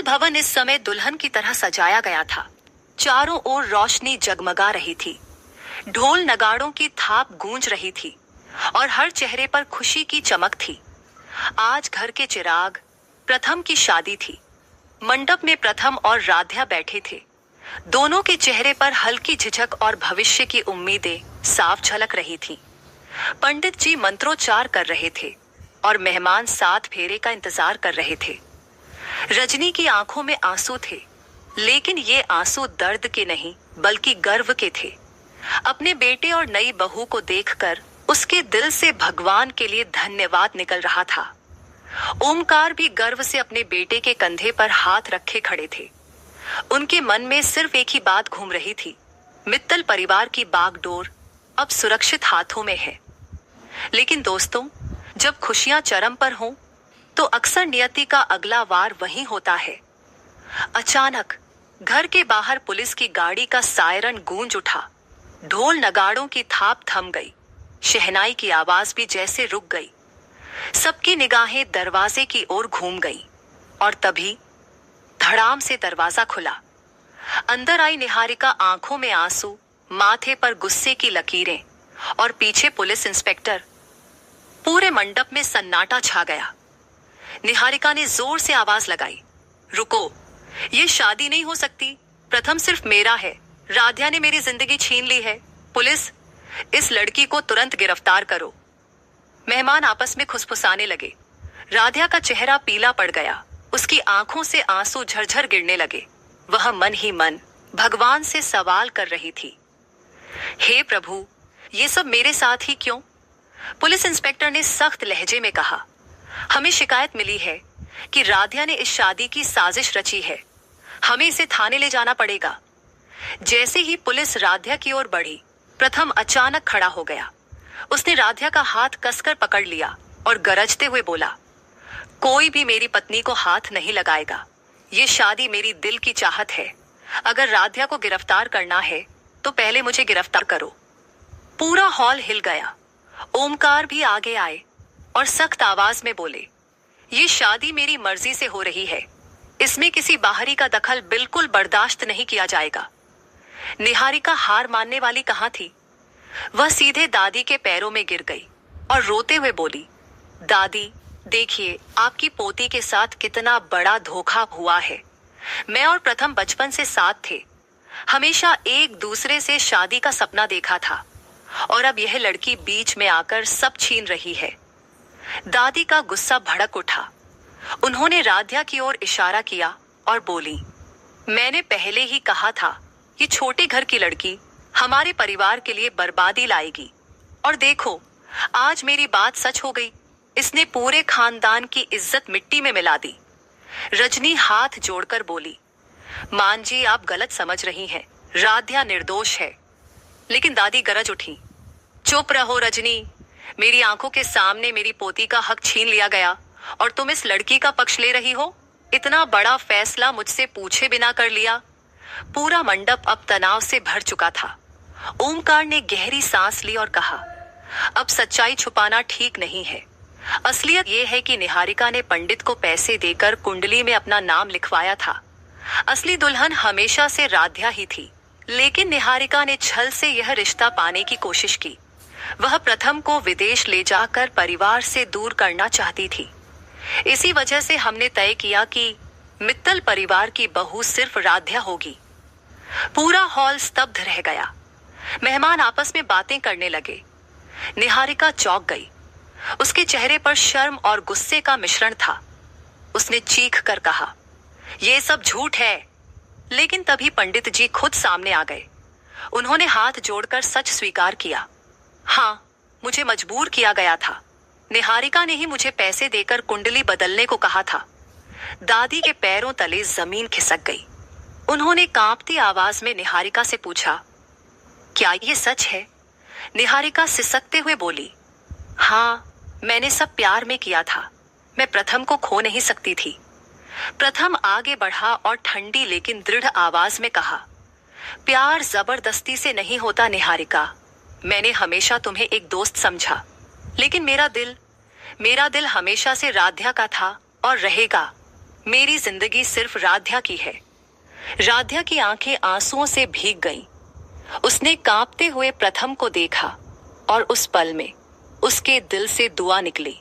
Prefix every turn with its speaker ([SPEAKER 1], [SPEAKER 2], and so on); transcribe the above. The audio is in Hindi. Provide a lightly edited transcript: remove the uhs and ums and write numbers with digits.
[SPEAKER 1] भवन इस समय दुल्हन की तरह सजाया गया था। चारों ओर रोशनी जगमगा रही थी, ढोल नगाड़ों की थाप गूंज रही थी और हर चेहरे पर खुशी की चमक थी। आज घर के चिराग, प्रथम की शादी थी। मंडप में प्रथम और राध्या बैठे थे। दोनों के चेहरे पर हल्की झिझक और भविष्य की उम्मीदें साफ झलक रही थीं। पंडित जी मंत्रोच्चार कर रहे थे और मेहमान सात फेरे का इंतजार कर रहे थे। रजनी की आंखों में आंसू थे, लेकिन ये आंसू दर्द के नहीं बल्कि गर्व के थे। अपने बेटे और नई बहू को देखकर उसके दिल से भगवान के लिए धन्यवाद निकल रहा था। ओमकार भी गर्व से अपने बेटे के कंधे पर हाथ रखे खड़े थे। उनके मन में सिर्फ एक ही बात घूम रही थी, मित्तल परिवार की बागडोर अब सुरक्षित हाथों में है। लेकिन दोस्तों, जब खुशियां चरम पर हों तो अक्सर नियति का अगला वार वही होता है। अचानक घर के बाहर पुलिस की गाड़ी का सायरन गूंज उठा। ढोल नगाड़ों की थाप थम गई, शहनाई की आवाज भी जैसे रुक गई। सबकी निगाहें दरवाजे की ओर घूम गईं और तभी धड़ाम से दरवाजा खुला। अंदर आई निहारिका, आंखों में आंसू, माथे पर गुस्से की लकीरें और पीछे पुलिस इंस्पेक्टर। पूरे मंडप में सन्नाटा छा गया। निहारिका ने जोर से आवाज लगाई, रुको, ये शादी नहीं हो सकती। प्रथम सिर्फ मेरा है। राध्या ने मेरी जिंदगी छीन ली है। पुलिस, इस लड़की को तुरंत गिरफ्तार करो। मेहमान आपस में खुसफुसाने लगे। राध्या का चेहरा पीला पड़ गया, उसकी आंखों से आंसू झरझर गिरने लगे। वह मन ही मन भगवान से सवाल कर रही थी, हे प्रभु, ये सब मेरे साथ ही क्यों? पुलिस इंस्पेक्टर ने सख्त लहजे में कहा, हमें शिकायत मिली है कि राध्या ने इस शादी की साजिश रची है। हमें इसे थाने ले जाना पड़ेगा। जैसे ही पुलिस राध्या की ओर बढ़ी, प्रथम अचानक खड़ा हो गया। उसने राध्या का हाथ कसकर पकड़ लिया और गरजते हुए बोला, कोई भी मेरी पत्नी को हाथ नहीं लगाएगा। ये शादी मेरी दिल की चाहत है। अगर राध्या को गिरफ्तार करना है तो पहले मुझे गिरफ्तार करो। पूरा हॉल हिल गया। ओमकार भी आगे आए और सख्त आवाज में बोले, ये शादी मेरी मर्जी से हो रही है। इसमें किसी बाहरी का दखल बिल्कुल बर्दाश्त नहीं किया जाएगा। निहारिका हार मानने वाली कहाँ थी? वह सीधे दादी के पैरों में गिर गई और रोते हुए बोली, दादी, देखिए आपकी पोती के साथ कितना बड़ा धोखा हुआ है। मैं और प्रथम बचपन से साथ थे, हमेशा एक दूसरे से शादी का सपना देखा था और अब यह लड़की बीच में आकर सब छीन रही है। दादी का गुस्सा भड़क उठा। उन्होंने राध्या की ओर इशारा किया और बोली, मैंने पहले ही कहा था, ये छोटे घर की लड़की हमारे परिवार के लिए बर्बादी लाएगी। और देखो, आज मेरी बात सच हो गई। इसने पूरे खानदान की इज्जत मिट्टी में मिला दी। रजनी हाथ जोड़कर बोली, मान जी, आप गलत समझ रही हैं। राध्या निर्दोष है। लेकिन दादी गरज उठी, चुप रहो रजनी, मेरी आंखों के सामने मेरी पोती का हक छीन लिया गया और तुम इस लड़की का पक्ष ले रही हो। इतना बड़ा फैसला मुझसे पूछे बिना कर लिया। पूरा मंडप अब तनाव से भर चुका था। ओमकार ने गहरी सांस ली और कहा, अब सच्चाई छुपाना ठीक नहीं है। असलियत यह है कि निहारिका ने पंडित को पैसे देकर कुंडली में अपना नाम लिखवाया था। असली दुल्हन हमेशा से राध्या ही थी, लेकिन निहारिका ने छल से यह रिश्ता पाने की कोशिश की। वह प्रथम को विदेश ले जाकर परिवार से दूर करना चाहती थी। इसी वजह से हमने तय किया कि मित्तल परिवार की बहू सिर्फ राध्या होगी। पूरा हॉल स्तब्ध रह गया। मेहमान आपस में बातें करने लगे। निहारिका चौंक गई। उसके चेहरे पर शर्म और गुस्से का मिश्रण था। उसने चीख कर कहा, यह सब झूठ है। लेकिन तभी पंडित जी खुद सामने आ गए। उन्होंने हाथ जोड़कर सच स्वीकार किया, हाँ, मुझे मजबूर किया गया था। निहारिका ने ही मुझे पैसे देकर कुंडली बदलने को कहा था। दादी के पैरों तले जमीन खिसक गई। उन्होंने कांपती आवाज में निहारिका से पूछा, क्या ये सच है? निहारिका सिसकते हुए बोली, हाँ, मैंने सब प्यार में किया था। मैं प्रथम को खो नहीं सकती थी। प्रथम आगे बढ़ा और ठंडी लेकिन दृढ़ आवाज में कहा, प्यार जबरदस्ती से नहीं होता निहारिका। मैंने हमेशा तुम्हें एक दोस्त समझा, लेकिन मेरा दिल हमेशा से राध्या का था और रहेगा। मेरी जिंदगी सिर्फ राध्या की है। राध्या की आंखें आंसुओं से भीग गईं। उसने कांपते हुए प्रथम को देखा और उस पल में उसके दिल से दुआ निकली।